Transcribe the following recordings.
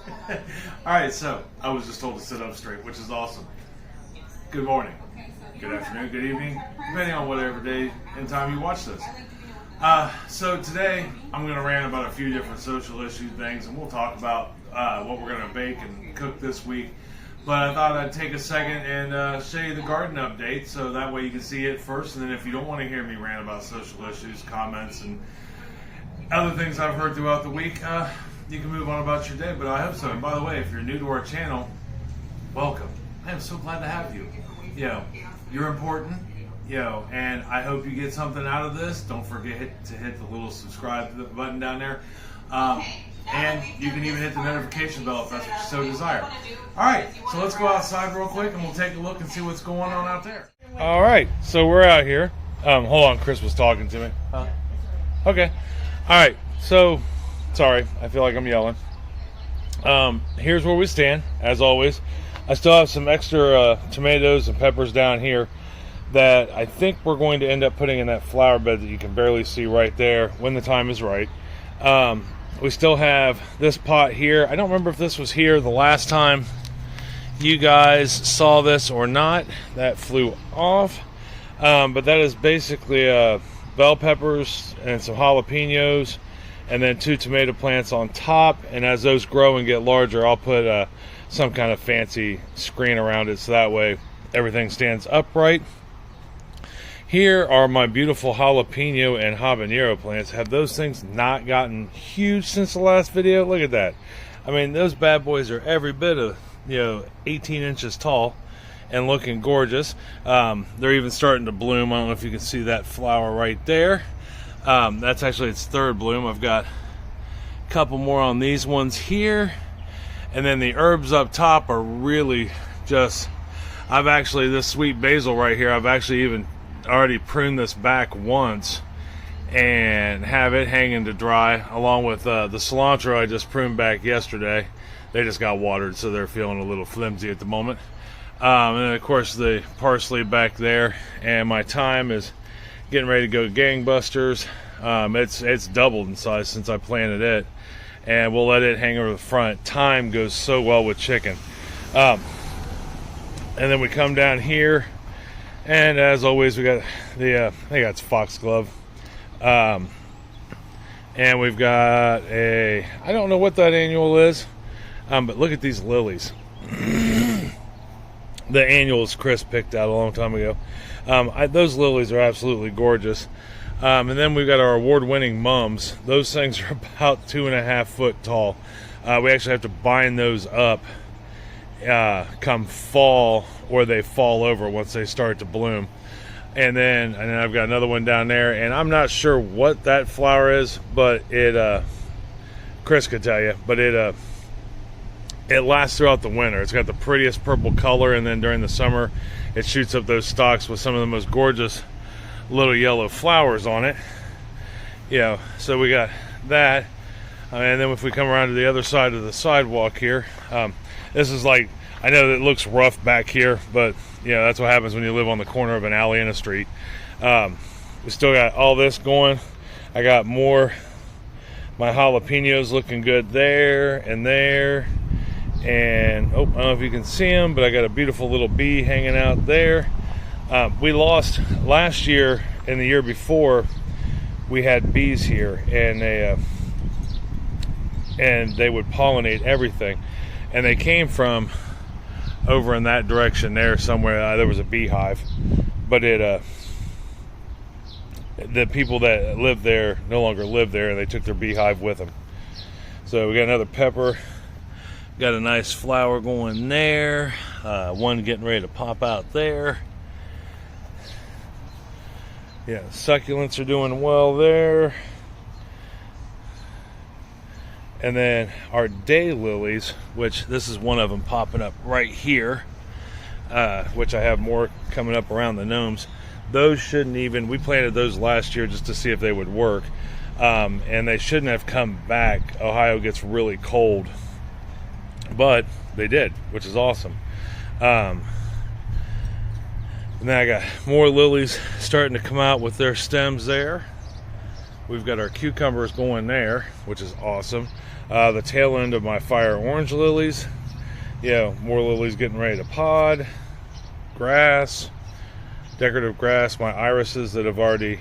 All right, so I was just told to sit up straight, which is awesome. Good morning, good afternoon, good evening, depending on whatever day and time you watch this. So today I'm going to rant about a few different social issue things, and we'll talk about what we're going to bake and cook this week. But I thought I'd take a second and show you the garden update, so that way you can see it first. And then if you don't want to hear me rant about social issues, comments, and other things I've heard throughout the week, you can move on about your day. But I hope so. And by the way, if you're new to our channel, welcome. I am so glad to have you. You're important. And I hope you get something out of this. Don't forget to hit the little subscribe button down there. And you can even hit the notification bell if that's what you so desire. Alright, so let's go outside real quick and we'll take a look and see what's going on out there. Alright, so we're out here. Hold on, Chris was talking to me. Okay. Alright, so, sorry, I feel like I'm yelling. Here's where we stand, as always. I still have some extra tomatoes and peppers down here that I think we're going to end up putting in that flower bed that you can barely see right there when the time is right. We still have this pot here. I don't remember if this was here the last time you guys saw this or not. That flew off. But that is basically bell peppers and some jalapenos and then 2 tomato plants on top. And as those grow and get larger, I'll put some kind of fancy screen around it so that way everything stands upright. Here are my beautiful jalapeno and habanero plants. Have those things not gotten huge since the last video? Look at that. I mean, those bad boys are every bit of 18 inches tall and looking gorgeous. They're even starting to bloom. I don't know if you can see that flower right there. That's actually its 3rd bloom. I've got a couple more on these ones here. And then the herbs up top are really just, this sweet basil right here, I've actually even already pruned this back once and have it hanging to dry, along with the cilantro I just pruned back yesterday. They just got watered, so they're feeling a little flimsy at the moment. And then of course the parsley back there, and my thyme is getting ready to go gangbusters. It's doubled in size since I planted it, and we'll let it hang over the front. Thyme goes so well with chicken. And then we come down here, and as always, we got I think that's foxglove. And we've got I don't know what that annual is, but look at these lilies. The annuals Chris picked out a long time ago. Those lilies are absolutely gorgeous. And then we've got our award-winning mums. Those things are about 2.5 foot tall. We actually have to bind those up come fall, or they fall over once they start to bloom. And then I've got another one down there, and I'm not sure what that flower is, but it Chris could tell you, but it lasts throughout the winter. It's got the prettiest purple color, and then during the summer it shoots up those stalks with some of the most gorgeous little yellow flowers on it. So we got that. And then if we come around to the other side of the sidewalk here, this is like, I know that it looks rough back here, but that's what happens when you live on the corner of an alley and a street. We still got all this going. I got more, my jalapenos looking good there and there. And I don't know if you can see them, but I got a beautiful little bee hanging out there. We lost last year and the year before, we had bees here, and they would pollinate everything, and they came from over in that direction there somewhere. There was a beehive, but the people that lived there no longer live there, and they took their beehive with them. So we got another pepper, got a nice flower going there, one getting ready to pop out there. Succulents are doing well there. And then our daylilies, which this is one of them popping up right here, which I have more coming up around the gnomes. Those shouldn't even, we planted those last year just to see if they would work. And they shouldn't have come back. Ohio gets really cold, but they did, which is awesome. And then I got more lilies starting to come out with their stems there. We've got our cucumbers going there, which is awesome. The tail end of my fire orange lilies. More lilies getting ready to pod. Grass, decorative grass, my irises that have already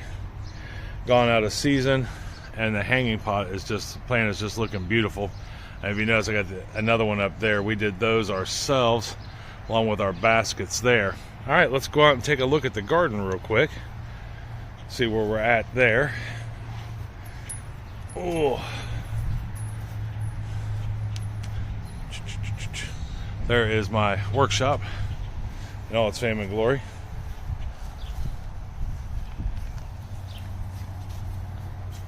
gone out of season, and the hanging plant is just looking beautiful. And if you notice, I got another one up there. We did those ourselves along with our baskets there. All right, let's go out and take a look at the garden real quick, see where we're at there. Oh, there is my workshop in all its fame and glory.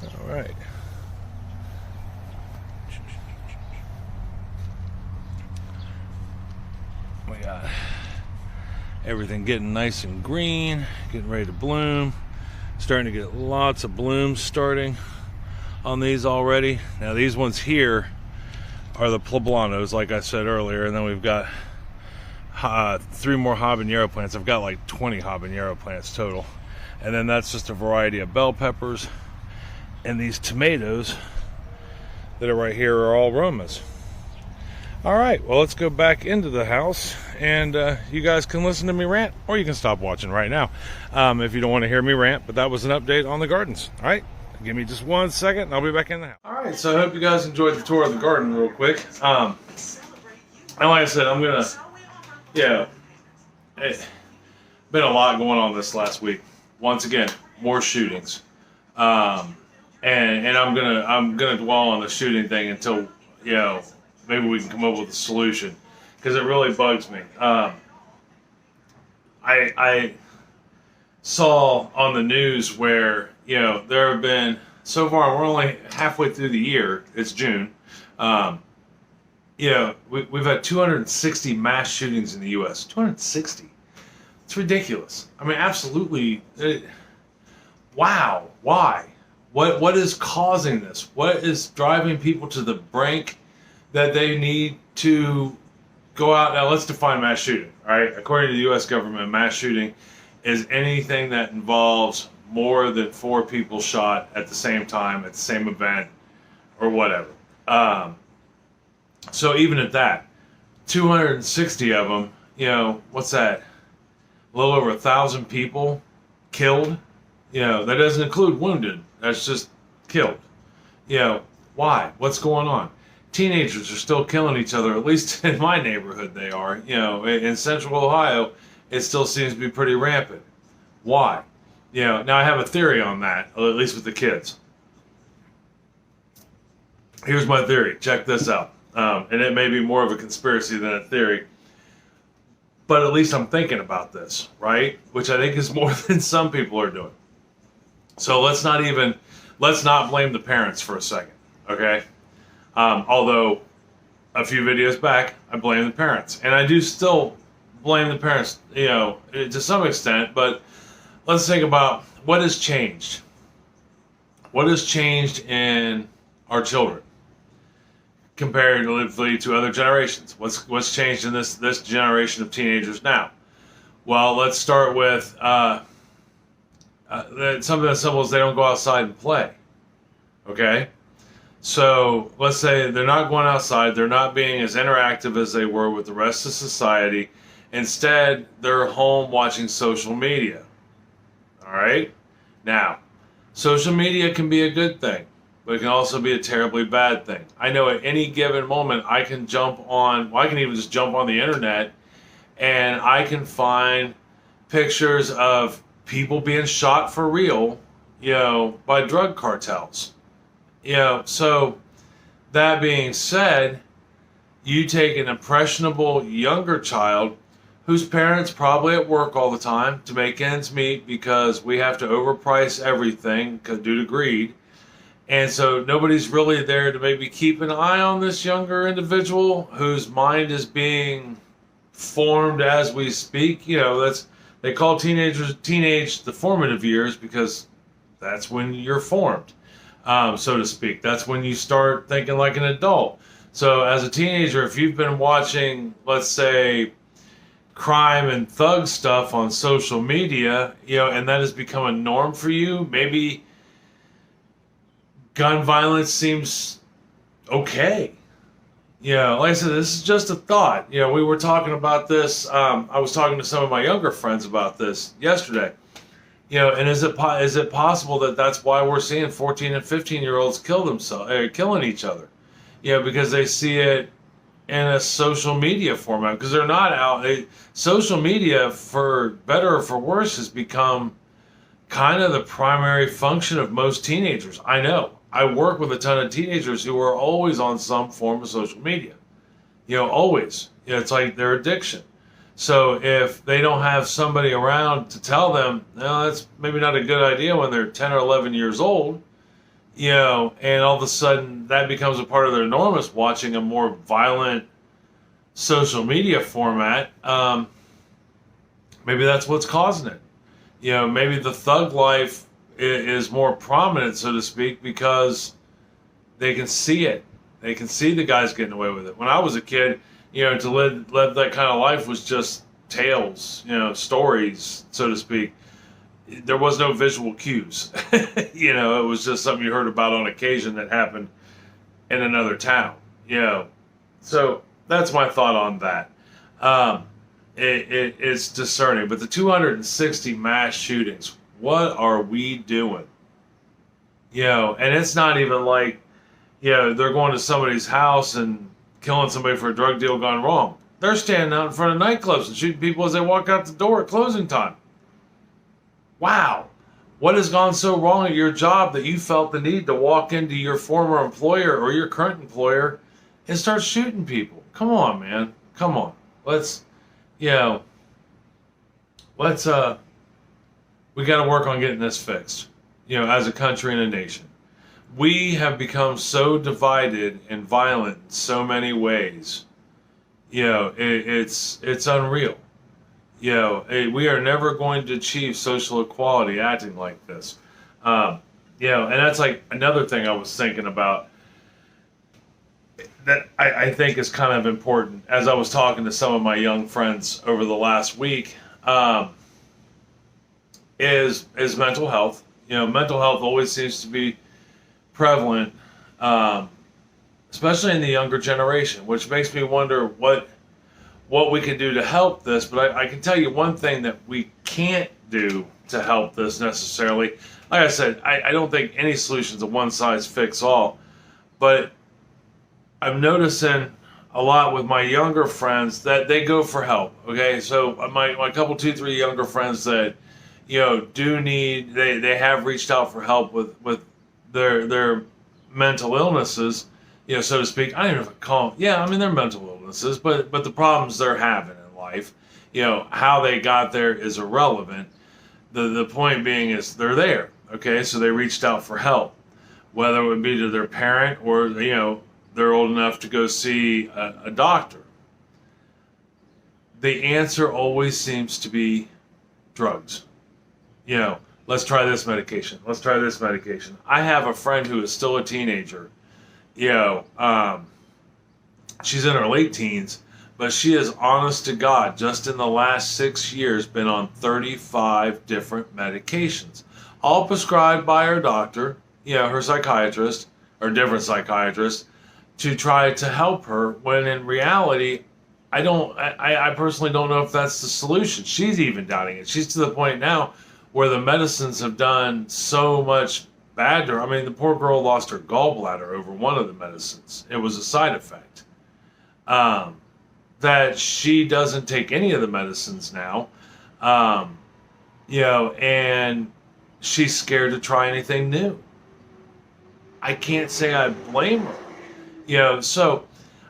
All right. We got everything getting nice and green, getting ready to bloom. Starting to get lots of blooms starting on these already. Now these ones here are the poblanos, like I said earlier, and then we've got 3 more habanero plants. I've got like 20 habanero plants total, and then that's just a variety of bell peppers. And these tomatoes that are right here are all Romas. All right, well, let's go back into the house, and you guys can listen to me rant, or you can stop watching right now if you don't want to hear me rant. But that was an update on the gardens. All right, give me just 1 second, and I'll be back in the house. All right, so I hope you guys enjoyed the tour of the garden real quick. And like I said, I'm gonna, it's been a lot going on this last week. Once again, more shootings. And I'm gonna dwell on the shooting thing until maybe we can come up with a solution, because it really bugs me. I saw on the news where there have been, so far we're only halfway through the year. It's June. We've had 260 mass shootings in the U.S. 260. It's ridiculous. I mean, absolutely. Wow. Why? What is causing this? What is driving people to the brink that they need to go out? Now, let's define mass shooting, all right? According to the U.S. government, mass shooting is anything that involves more than 4 people shot at the same time, at the same event, or whatever. So even at that, 260 of them, what's that? A little over 1,000 people killed. That doesn't include wounded. That's just killed. Why? What's going on? Teenagers are still killing each other, at least in my neighborhood they are. In central Ohio, it still seems to be pretty rampant. Why? Now I have a theory on that, at least with the kids. Here's my theory. Check this out. And it may be more of a conspiracy than a theory, but at least I'm thinking about this, right? Which I think is more than some people are doing. So let's not blame the parents for a second, okay? Although a few videos back, I blamed the parents, and I do still blame the parents, to some extent. But let's think about what has changed. What has changed in our children comparatively to other generations? What's changed in this generation of teenagers now? Well, let's start with something as simple as they don't go outside and play. Okay? So let's say they're not going outside, they're not being as interactive as they were with the rest of society. Instead, they're home watching social media. All right? Now, social media can be a good thing, but it can also be a terribly bad thing. I know at any given moment I can I can even just jump on the internet, and I can find pictures of people being shot for real, by drug cartels. So that being said, you take an impressionable younger child whose parents probably at work all the time to make ends meet, because we have to overprice everything due to greed. And so nobody's really there to maybe keep an eye on this younger individual whose mind is being formed as we speak. They call teenage the formative years, because that's when you're formed, so to speak. That's when you start thinking like an adult. So as a teenager, if you've been watching, let's say, crime and thug stuff on social media, and that has become a norm for you, maybe gun violence seems okay. Like I said, this is just a thought. We were talking about this. I was talking to some of my younger friends about this yesterday. And is it possible that that's why we're seeing 14 and 15-year-olds killing each other? Because they see it in a social media format, because they're not out. Social media, for better or for worse, has become kind of the primary function of most teenagers. I know. I work with a ton of teenagers who are always on some form of social media. Always. It's like their addiction. So if they don't have somebody around to tell them, no, that's maybe not a good idea when they're 10 or 11 years old, and all of a sudden that becomes a part of their norm, is watching a more violent social media format, maybe that's what's causing it. Maybe the thug life is more prominent, so to speak, because they can see it. They can see the guys getting away with it. When I was a kid, to live that kind of life was just tales, stories, so to speak. There was no visual cues. It was just something you heard about on occasion that happened in another town. So that's my thought on that. It's discerning. But the 260 mass shootings, what are we doing? And it's not even like, they're going to somebody's house and killing somebody for a drug deal gone wrong. They're standing out in front of nightclubs and shooting people as they walk out the door at closing time. Wow. What has gone so wrong at your job that you felt the need to walk into your former employer or your current employer and start shooting people? Come on, man. Come on. Let's we got to work on getting this fixed, as a country and a nation. We have become so divided and violent in so many ways. It's unreal. We are never going to achieve social equality acting like this. And that's like another thing I was thinking about that I think is kind of important as I was talking to some of my young friends over the last week, is mental health. Mental health always seems to be prevalent, especially in the younger generation, which makes me wonder what we can do to help this. But I can tell you one thing that we can't do to help this necessarily. Like I said, I don't think any solution is a one-size-fits-all, but I'm noticing a lot with my younger friends that they go for help. Okay, so my couple, 2-3 younger friends that do need, they have reached out for help with their mental illnesses, so to speak. I don't even know if I call them, they're mental illnesses, but the problems they're having in life, how they got there is irrelevant. The point being is they're there. Okay, so they reached out for help, whether it would be to their parent or they're old enough to go see a doctor. The answer always seems to be drugs. Let's try this medication. Let's try this medication. I have a friend who is still a teenager. She's in her late teens, but she is, honest to God, just in the last 6 years, been on 35 different medications, all prescribed by her doctor, her psychiatrist, or different psychiatrist, to try to help her, when in reality, I personally don't know if that's the solution. She's even doubting it. She's to the point now where the medicines have done so much bad to her. I mean, the poor girl lost her gallbladder over one of the medicines. It was a side effect. That she doesn't take any of the medicines now. And she's scared to try anything new. I can't say I blame her. So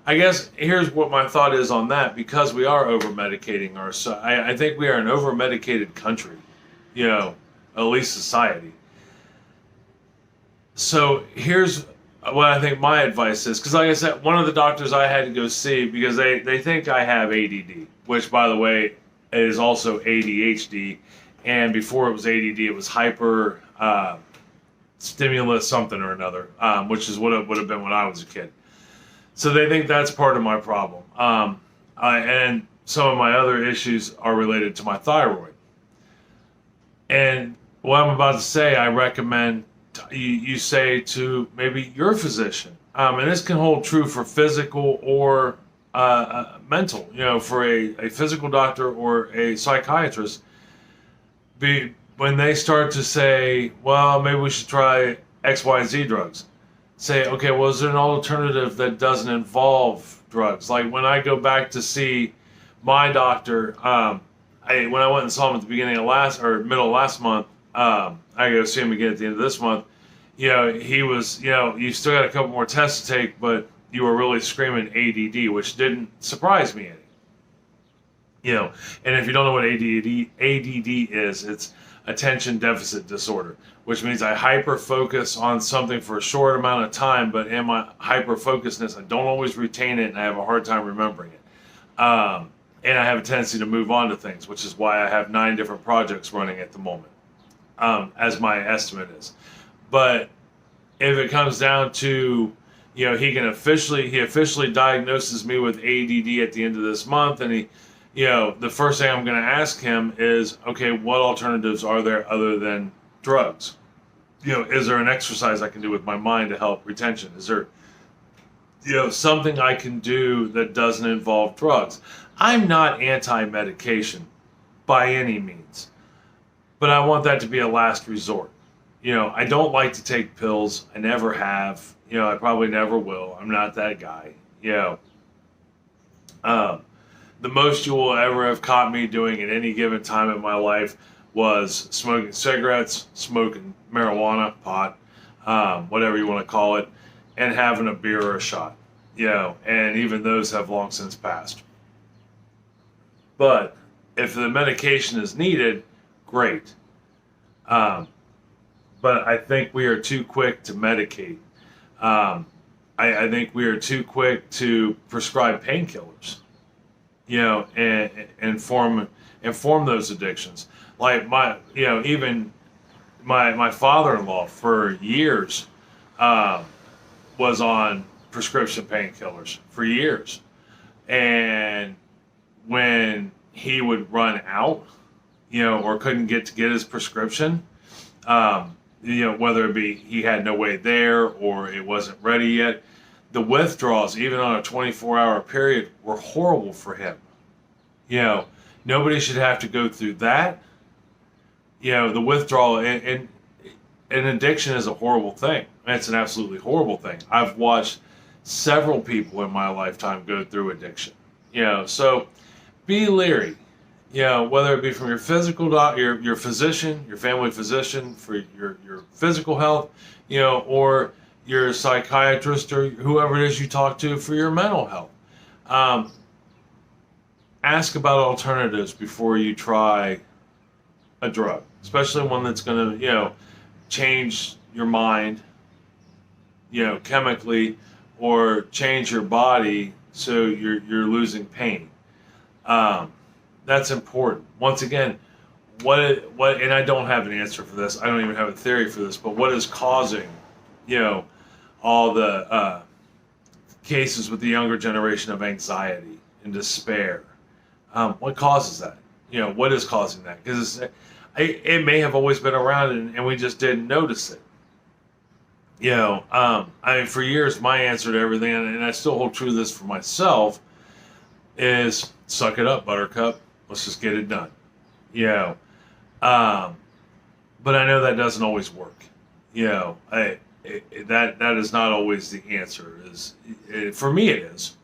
I guess here's what my thought is on that, because we are over-medicating ourselves. I think we are an over-medicated country, at least society. So here's what I think my advice is, because like I said, one of the doctors I had to go see, because they think I have ADD, which, by the way, is also ADHD, and before it was ADD, it was hyper stimulus something or another, which is what it would have been when I was a kid. So they think that's part of my problem. And some of my other issues are related to my thyroid. And what I'm about to say, I recommend you say to maybe your physician. And this can hold true for physical or mental. For a physical doctor or a psychiatrist, when they start to say, well, maybe we should try XYZ drugs, say, okay, well, is there an alternative that doesn't involve drugs? Like when I go back to see my doctor, when I went and saw him at the beginning of middle of last month, I go see him again at the end of this month. He was, you still got a couple more tests to take, but you were really screaming ADD, which didn't surprise me any. And if you don't know what ADD is, it's attention deficit disorder, which means I hyper focus on something for a short amount of time, but in my hyper focusedness, I don't always retain it, and I have a hard time remembering it. And I have a tendency to move on to things, which is why I have 9 different projects running at the moment, as my estimate is. But if it comes down to, he officially diagnoses me with ADD at the end of this month, and the first thing I'm going to ask him is, okay, what alternatives are there other than drugs? Is there an exercise I can do with my mind to help retention? Is there, something I can do that doesn't involve drugs? I'm not anti-medication by any means, but I want that to be a last resort. I don't like to take pills. I never have. I probably never will. I'm not that guy. The most you will ever have caught me doing at any given time in my life was smoking cigarettes, smoking marijuana, pot, whatever you want to call it, and having a beer or a shot. And even those have long since passed. But if the medication is needed, great. But I think we are too quick to medicate. I think we are too quick to prescribe painkillers, and inform those addictions. Like even my father-in-law for years was on prescription painkillers for years, and when he would run out, or couldn't get his prescription, whether it be he had no way there or it wasn't ready yet, the withdrawals, even on a 24-hour period, were horrible for him. Nobody should have to go through that. The withdrawal and addiction is a horrible thing. It's an absolutely horrible thing. I've watched several people in my lifetime go through addiction. So be leery. Whether it be from your physical doctor, your physician, your family physician for your physical health, or your psychiatrist or whoever it is you talk to for your mental health. Ask about alternatives before you try a drug, especially one that's going to, change your mind, chemically, or change your body so you're losing pain. That's important. Once again, what, and I don't have an answer for this. I don't even have a theory for this. But what is causing, all the cases with the younger generation of anxiety and despair? What causes that? What is causing that? Because it may have always been around, and we just didn't notice it. For years, my answer to everything, and I still hold true to this for myself, is suck it up, buttercup. Let's just get it done. But I know that doesn't always work. That is not always the answer. For me, it is.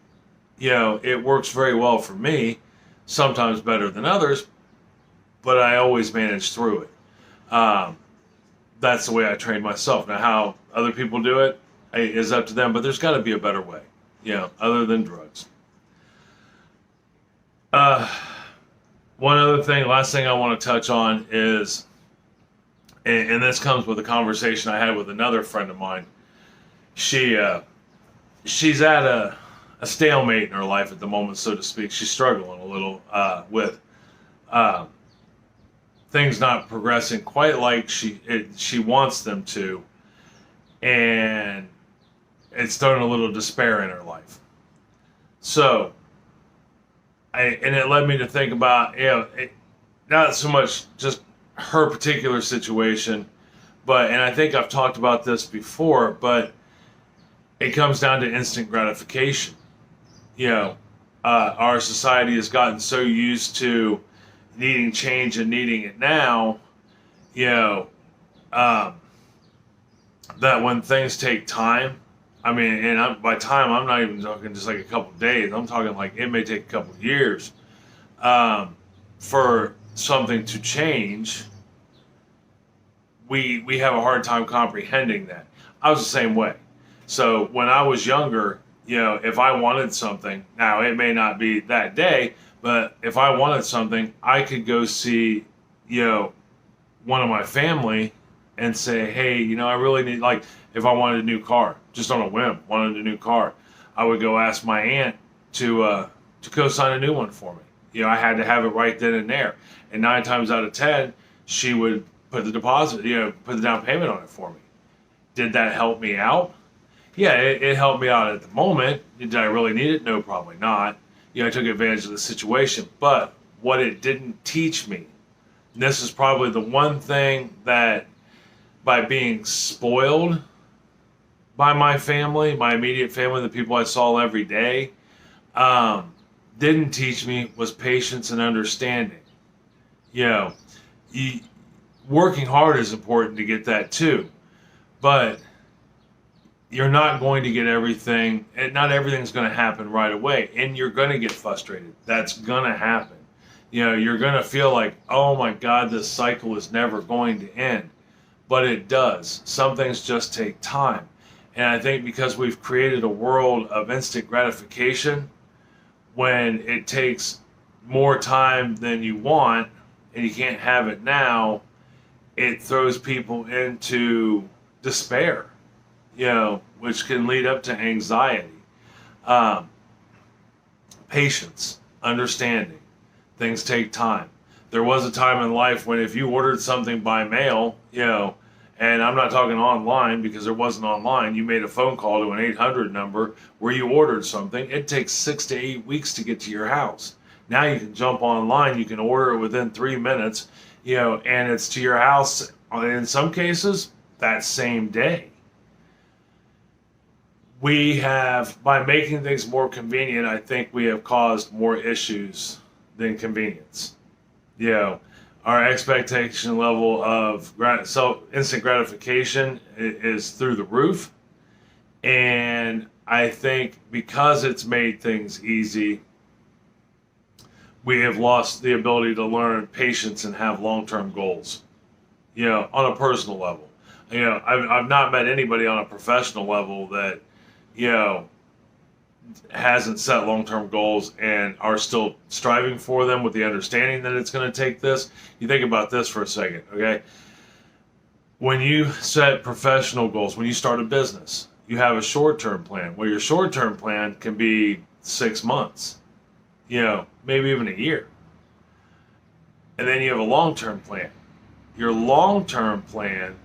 It works very well for me, sometimes better than others, but I always manage through it. That's the way I train myself. Now, how other people do it is up to them, but there's got to be a better way, other than drugs. One other thing, last thing I want to touch on is, and this comes with a conversation I had with another friend of mine. She's at a stalemate in her life at the moment, so to speak. She's struggling a little with things not progressing quite like she wants them to, and it's throwing a little despair in her life. So, and it led me to think about, not so much just her particular situation, and I think I've talked about this before, but it comes down to instant gratification. You know, our society has gotten so used to needing change and needing it now, you know, that when things take time, I mean, and by time, I'm not even talking just like a couple of days. I'm talking like it may take a couple of years for something to change. We have a hard time comprehending that. I was the same way. So when I was younger, you know, if I wanted something, now it may not be that day, but if I wanted something, I could go see, you know, one of my family and say, hey, you know, I really need, like, if I wanted a new car, just on a whim, wanted a new car, I would go ask my aunt to co-sign a new one for me. You know, I had to have it right then and there. And 9 times out of 10, she would put the deposit, you know, put the down payment on it for me. Did that help me out? Yeah, it helped me out at the moment. Did I really need it? No, probably not. You know, I took advantage of the situation. But what it didn't teach me, and this is probably the one thing that by being spoiled by my family, my immediate family, the people I saw every day, didn't teach me was patience and understanding. You know, working hard is important to get that too, but you're not going to get everything, and not everything's going to happen right away, and you're going to get frustrated. That's going to happen. You know, you're going to feel like, oh my God, this cycle is never going to end, but it does. Some things just take time, and I think because we've created a world of instant gratification, when it takes more time than you want, and you can't have it now, it throws people into despair, you know, which can lead up to anxiety. Patience, understanding, things take time. There was a time in life when if you ordered something by mail, you know, and I'm not talking online because there wasn't online, you made a phone call to an 800 number where you ordered something, it takes 6 to 8 weeks to get to your house. Now you can jump online, you can order it within 3 minutes, you know, and it's to your house in some cases that same day. We have, by making things more convenient, I think we have caused more issues than convenience. You know, our expectation level of instant gratification is through the roof. And I think because it's made things easy, we have lost the ability to learn patience and have long-term goals, you know, on a personal level. You know, I've not met anybody on a professional level that, you know, hasn't set long-term goals and are still striving for them with the understanding that it's going to take this. You think about this for a second, okay? When you set professional goals, when you start a business, you have a short-term plan. Well, your short-term plan can be 6 months, you know, maybe even a year. And then you have a long-term plan. Your long-term plan,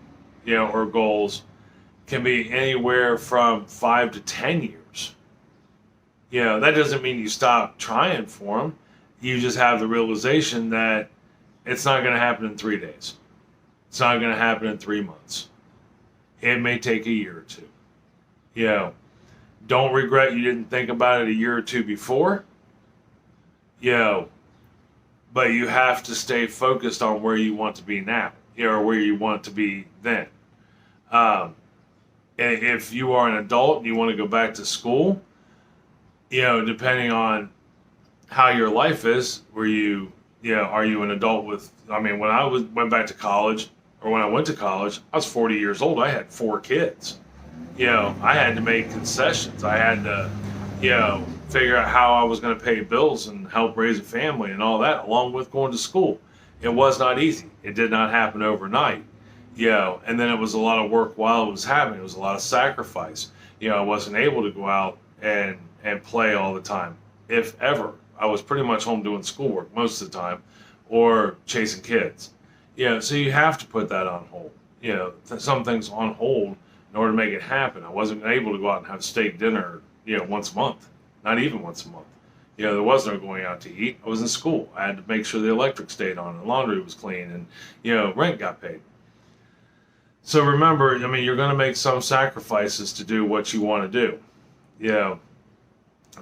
you know, or goals can be anywhere from 5 to 10 years. You know, that doesn't mean you stop trying for them. You just have the realization that it's not going to happen in 3 days. It's not going to happen in 3 months. It may take a year or two. You know, don't regret you didn't think about it a year or two before. You know, but you have to stay focused on where you want to be now, you know, or where you want to be then. If you are an adult and you want to go back to school, you know, depending on how your life is, are you an adult with, I mean, when I went back to college, or when I went to college, I was 40 years old. I had 4 kids. You know, I had to make concessions. I had to, you know, figure out how I was going to pay bills and help raise a family and all that, along with going to school. It was not easy. It did not happen overnight. You know, and then it was a lot of work while it was happening. It was a lot of sacrifice. You know, I wasn't able to go out and play all the time, if ever. I was pretty much home doing schoolwork most of the time, or chasing kids. You know, so you have to put that on hold. You know, some things on hold in order to make it happen. I wasn't able to go out and have steak dinner, you know, once a month, not even once a month. You know, there was no going out to eat. I was in school. I had to make sure the electric stayed on and laundry was clean and, you know, rent got paid. So remember, I mean, you're going to make some sacrifices to do what you want to do. You know,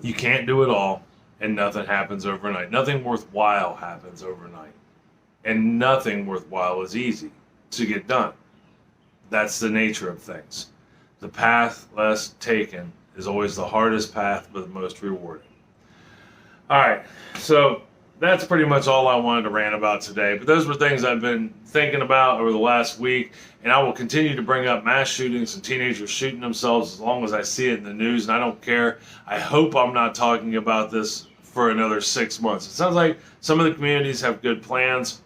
you can't do it all, and nothing happens overnight. Nothing worthwhile happens overnight. And nothing worthwhile is easy to get done. That's the nature of things. The path less taken is always the hardest path, but the most rewarding. All right, so that's pretty much all I wanted to rant about today. But those were things I've been thinking about over the last week, and I will continue to bring up mass shootings and teenagers shooting themselves as long as I see it in the news, and I don't care. I hope I'm not talking about this for another 6 months. It sounds like some of the communities have good plans,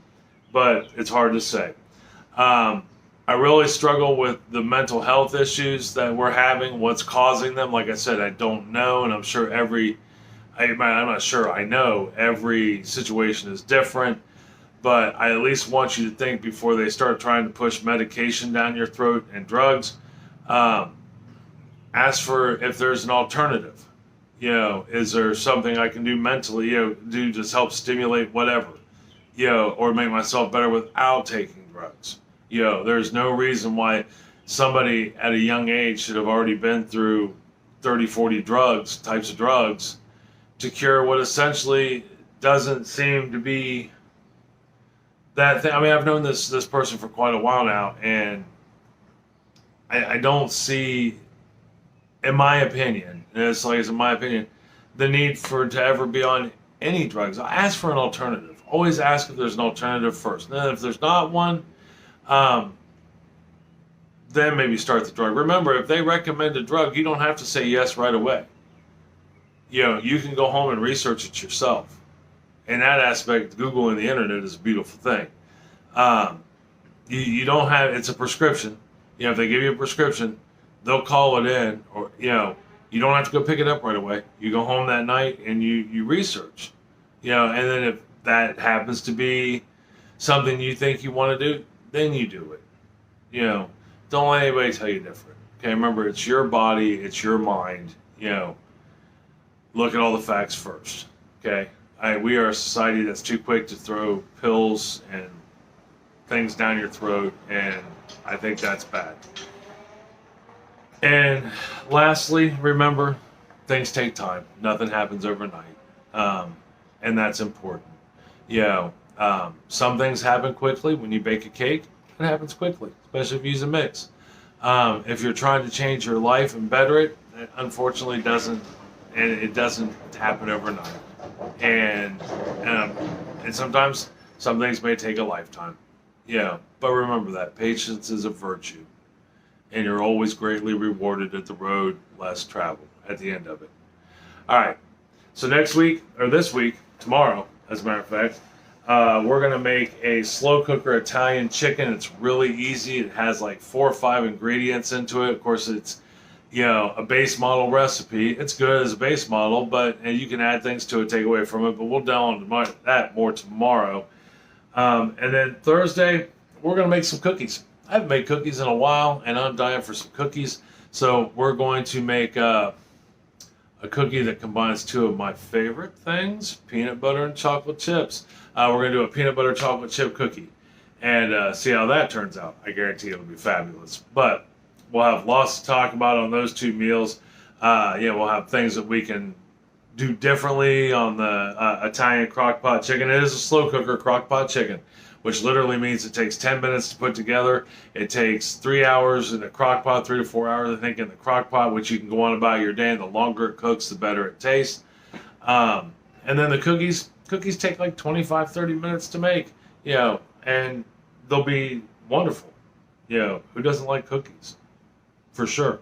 but it's hard to say. I really struggle with the mental health issues that we're having, what's causing them. Like I said, I don't know, and I'm sure I know every situation is different, but I at least want you to think before they start trying to push medication down your throat and drugs. Ask for if there's an alternative. You know, is there something I can do mentally, do just help stimulate whatever, or make myself better without taking drugs. There's no reason why somebody at a young age should have already been through 30, 40 types of drugs, to cure what essentially doesn't seem to be that thing. I mean, I've known this person for quite a while now, and I don't see, in my opinion, the need to ever be on any drugs. I ask for an alternative. Always ask if there's an alternative first. And then if there's not one, then maybe start the drug. Remember, if they recommend a drug, you don't have to say yes right away. You can go home and research it yourself. In that aspect, Google and the internet is a beautiful thing. You don't have, it's a prescription. If they give you a prescription, they'll call it in, or, you don't have to go pick it up right away. You go home that night and you research, and then if that happens to be something you think you want to do, then you do it. Don't let anybody tell you different. Okay, remember, it's your body, it's your mind. Look at all the facts first. Okay, we are a society that's too quick to throw pills and things down your throat, and I think that's bad. And lastly, remember, things take time. Nothing happens overnight, and that's important. Some things happen quickly. When you bake a cake, it happens quickly, especially if you use a mix. If you're trying to change your life and better it, unfortunately doesn't, and it doesn't happen overnight. And sometimes some things may take a lifetime. But remember that patience is a virtue, and you're always greatly rewarded at the road less traveled at the end of it. All right. So this week, tomorrow, as a matter of fact, we're going to make a slow cooker Italian chicken. It's really easy. It has like 4 or 5 ingredients into it. Of course, it's, a base model recipe. It's good as a base model, and you can add things to it, take away from it, but we'll delve into that more tomorrow. And then Thursday, we're going to make some cookies. I haven't made cookies in a while, and I'm dying for some cookies. So we're going to make a cookie that combines 2 of my favorite things, peanut butter and chocolate chips. We're going to do a peanut butter chocolate chip cookie and see how that turns out. I guarantee it'll be fabulous. But we'll have lots to talk about on those 2 meals. We'll have things that we can do differently on the Italian crock-pot chicken. It is a slow cooker crock-pot chicken, which literally means it takes 10 minutes to put together. It takes 3 hours in the crock-pot, 3 to 4 hours, I think, in the crock-pot, which you can go on about your day, and the longer it cooks, the better it tastes. And then the cookies take like 25, 30 minutes to make, and they'll be wonderful. Who doesn't like cookies? For sure.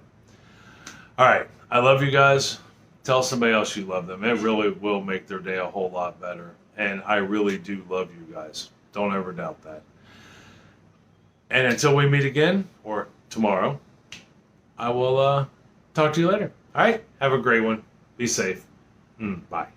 All right. I love you guys. Tell somebody else you love them. It really will make their day a whole lot better. And I really do love you guys. Don't ever doubt that. And until we meet again, or tomorrow, I will talk to you later. All right? Have a great one. Be safe. Bye.